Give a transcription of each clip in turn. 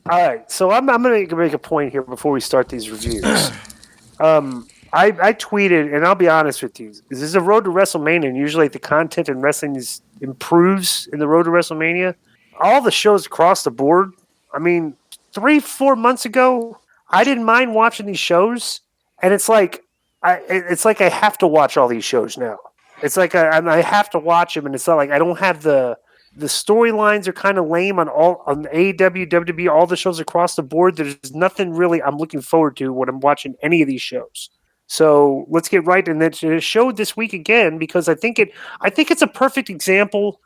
All right, so I'm going to make a point here before we start these reviews. I tweeted, and I'll be honest with you, this is a road to WrestleMania, and usually the content in wrestling improves in the road to WrestleMania. All the shows across the board, I mean, 3-4 months ago, I didn't mind watching these shows, and it's like I have to watch all these shows now. It's like I have to watch them, and it's not like I don't have the storylines are kind of lame on AEW, WWE, all the shows across the board. There's nothing really I'm looking forward to when I'm watching any of these shows. So let's get right. And it showed this week again because I think it's a perfect example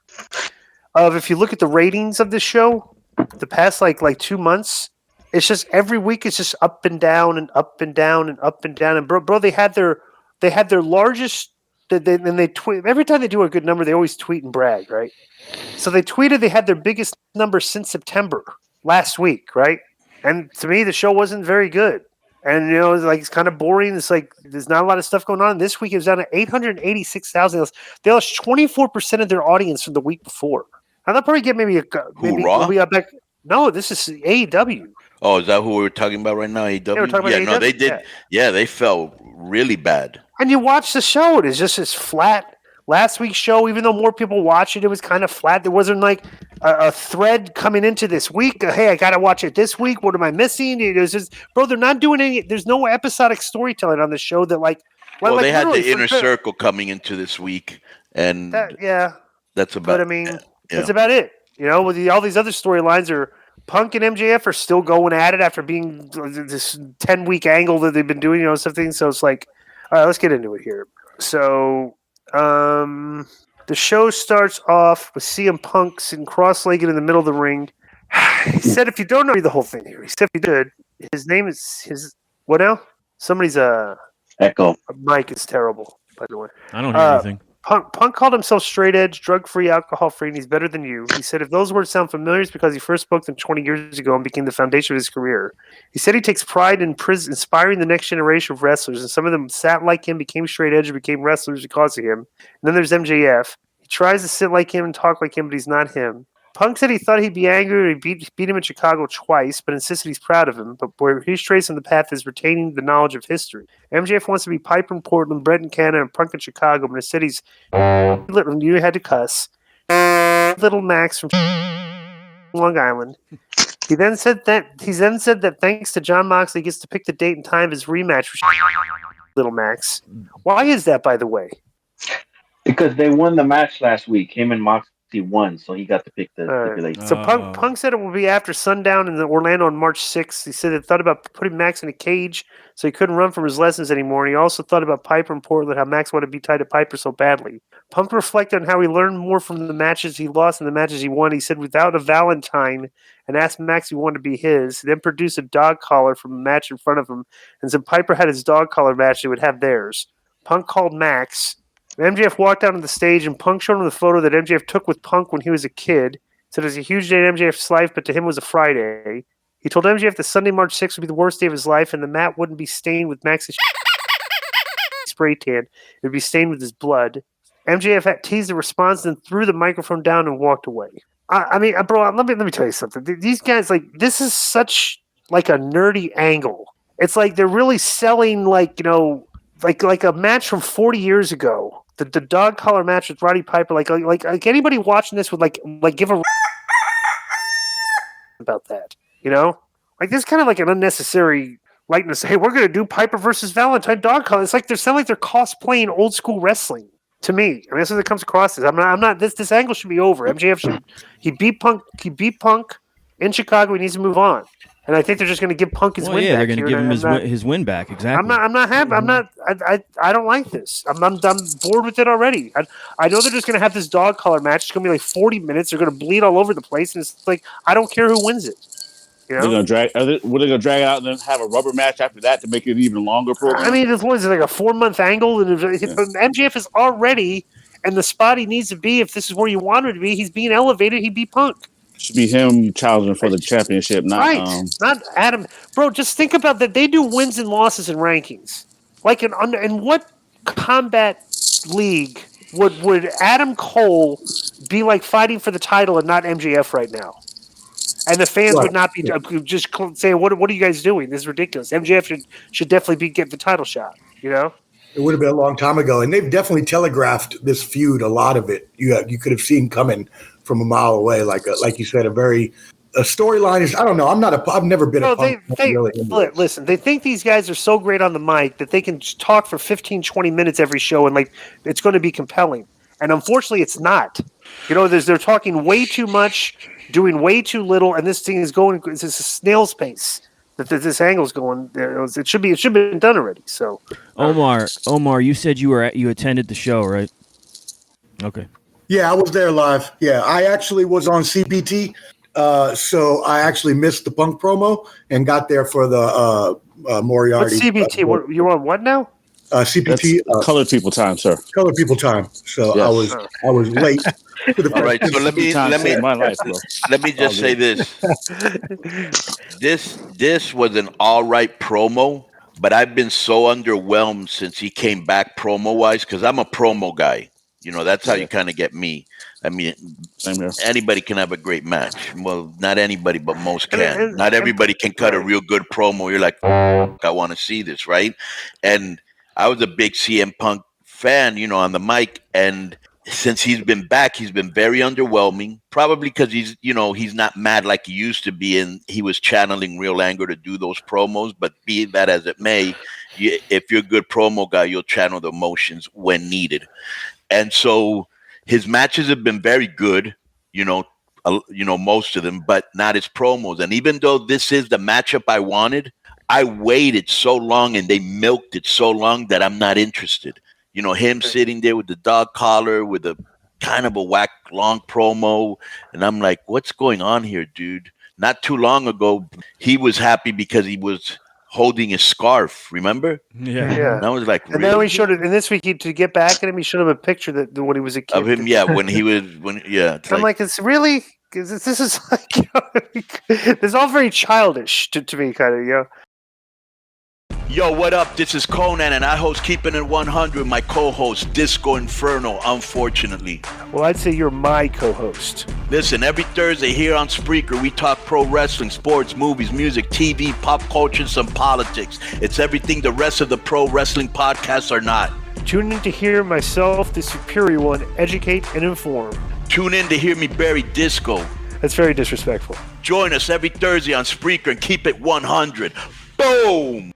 of if you look at the ratings of this show, the past like 2 months, it's just every week it's just up and down and up and down and up and down. And bro, they had their largest. They tweet every time they do a good number. They always tweet and brag, right? So they tweeted they had their biggest number since September last week, right? And to me, the show wasn't very good. And it's kind of boring. It's like there's not a lot of stuff going on. This week it was down to 886,000. They lost 24% of their audience from the week before. And they'll probably get maybe Raw? back. No, this is AEW. Oh, is that who we were talking about right now? AEW? Yeah, we're talking about AEW? No, they did. Yeah, they fell really bad. And you watch the show, it is just as flat. Last week's show, even though more people watched it, it was kind of flat. There wasn't like a thread coming into this week. Hey, I got to watch it this week. What am I missing? It was just, bro, they're not doing any. There's no episodic storytelling on the show that Well, they had the Inner Circle coming into this week, and that's about. But I mean, that's about it. With all these other storylines are. Punk and MJF are still going at it after being this 10-week angle that they've been doing, something. So it's like, all right, let's get into it here. So the show starts off with CM Punk sitting cross-legged in the middle of the ring. He said, if you don't know the whole thing here, he said if you did, his name is what now? Somebody's echo. Mic is terrible, by the way. I don't hear anything. Punk called himself straight edge, drug-free, alcohol-free, and he's better than you. He said if those words sound familiar, it's because he first spoke them 20 years ago and became the foundation of his career. He said he takes pride in inspiring the next generation of wrestlers, and some of them sat like him, became straight edge, and became wrestlers because of him. And then there's MJF. He tries to sit like him and talk like him, but he's not him. Punk said he thought he'd be angry when he beat him in Chicago twice, but insisted he's proud of him. But where he's tracing the path is retaining the knowledge of history. MJF wants to be Piper in Portland, Brett in Canada, and Punk in Chicago, but instead he's you had to cuss. Little Max from Long Island. He then said that thanks to John Moxley, he gets to pick the date and time of his rematch with Little Max. Why is that, by the way? Because they won the match last week. Him and Moxley won, so he got to pick the stipulation. So Punk said it will be after sundown in Orlando on March 6th. He said he thought about putting Max in a cage so he couldn't run from his lessons anymore. And he also thought about Piper in Portland, how Max wanted to be tied to Piper so badly. Punk reflected on how he learned more from the matches he lost and the matches he won. He said without a Valentine and asked Max if he wanted to be his. He then produced a dog collar from a match in front of him and said Piper had his dog collar match, they would have theirs. Punk called Max. MJF walked out on the stage, and Punk showed him the photo that MJF took with Punk when he was a kid. Said it was a huge day in MJF's life, but to him it was a Friday. He told MJF that Sunday, March 6th would be the worst day of his life, and the mat wouldn't be stained with Max's spray tan. It would be stained with his blood. MJF had teased the response, then threw the microphone down and walked away. I mean, bro, let me tell you something. These guys, this is such like a nerdy angle. It's like they're really selling like a match from 40 years ago. The dog collar match with Roddy Piper, like anybody watching this would like give a about that, like this kind of like an unnecessary likeness. Hey, we're gonna do Piper versus Valentine dog collar. It's like they're sounding like they're cosplaying old school wrestling to me. I mean, that's what it comes across as. I'm not. This angle should be over. MJF he beat Punk in Chicago. He needs to move on. And I think they're just going to give Punk his win back. They're going to give him his win back. Exactly. I'm not happy. I don't like this. I'm bored with it already. I know they're just going to have this dog collar match. It's going to be like 40 minutes. They're going to bleed all over the place, and it's like I don't care who wins it. They're going to drag. Were they going to drag it out and then have a rubber match after that to make it an even longer program? I mean, this was like a 4-month angle, and MJF is already in the spot he needs to be. If this is where you want him to be, he's being elevated. He beat Punk. Should be him challenging for the championship, not not Adam. Bro, just think about that. They do wins and losses and rankings. Like in what combat league would Adam Cole be like fighting for the title and not MJF right now? And the fans would not be just saying, "What are you guys doing? This is ridiculous." MJF should definitely get the title shot. It would have been a long time ago, and they've definitely telegraphed this feud. A lot of it, you could have seen coming from a mile away. Like you said, a storyline is. I don't know. I've never been a Punk. Listen, they think these guys are so great on the mic that they can just talk for 15, 20 minutes every show, and it's going to be compelling. And unfortunately, it's not. They're talking way too much, doing way too little, and this thing is going. It's a snail's pace. That this angle's going. It should have been done already. So, Omar, you said you attended the show, right? Okay. Yeah, I was there live. Yeah, I actually was on CPT, so I actually missed the Punk promo and got there for the Moriarty. What's CPT? You're on what now? CPT. Colored people time, sir. Colored people time. So yes. I was late. All right, so let me just say this. This was an all right promo, but I've been so underwhelmed since he came back promo wise because I'm a promo guy. That's how you kind of get me. I mean, anybody can have a great match. Well, not anybody, but most can. Not everybody can cut a real good promo. You're like, I want to see this, right? And I was a big CM Punk fan, on the mic, and since he's been back, he's been very underwhelming. Probably because he's not mad like he used to be, and he was channeling real anger to do those promos. But be that as it may, if you're a good promo guy, you'll channel the emotions when needed. And so his matches have been very good, most of them, but not his promos. And even though this is the matchup I wanted, I waited so long and they milked it so long that I'm not interested. Him sitting there with the dog collar with a kind of a whack long promo. And I'm like, what's going on here, dude? Not too long ago, he was happy because he was holding his scarf. Remember? Yeah. And I was like, and then we showed it. And this week, to get back at him, he showed him a picture that when he was a kid of him. Yeah, I'm like, it's really because this is like it's all very childish to me, kind of. Yo, what up? This is Konnan, and I host Keeping It 100, my co-host, Disco Inferno, unfortunately. Well, I'd say you're my co-host. Listen, every Thursday here on Spreaker, we talk pro wrestling, sports, movies, music, TV, pop culture, and some politics. It's everything the rest of the pro wrestling podcasts are not. Tune in to hear myself, the superior one, educate and inform. Tune in to hear me bury Disco. That's very disrespectful. Join us every Thursday on Spreaker and keep it 100. Boom!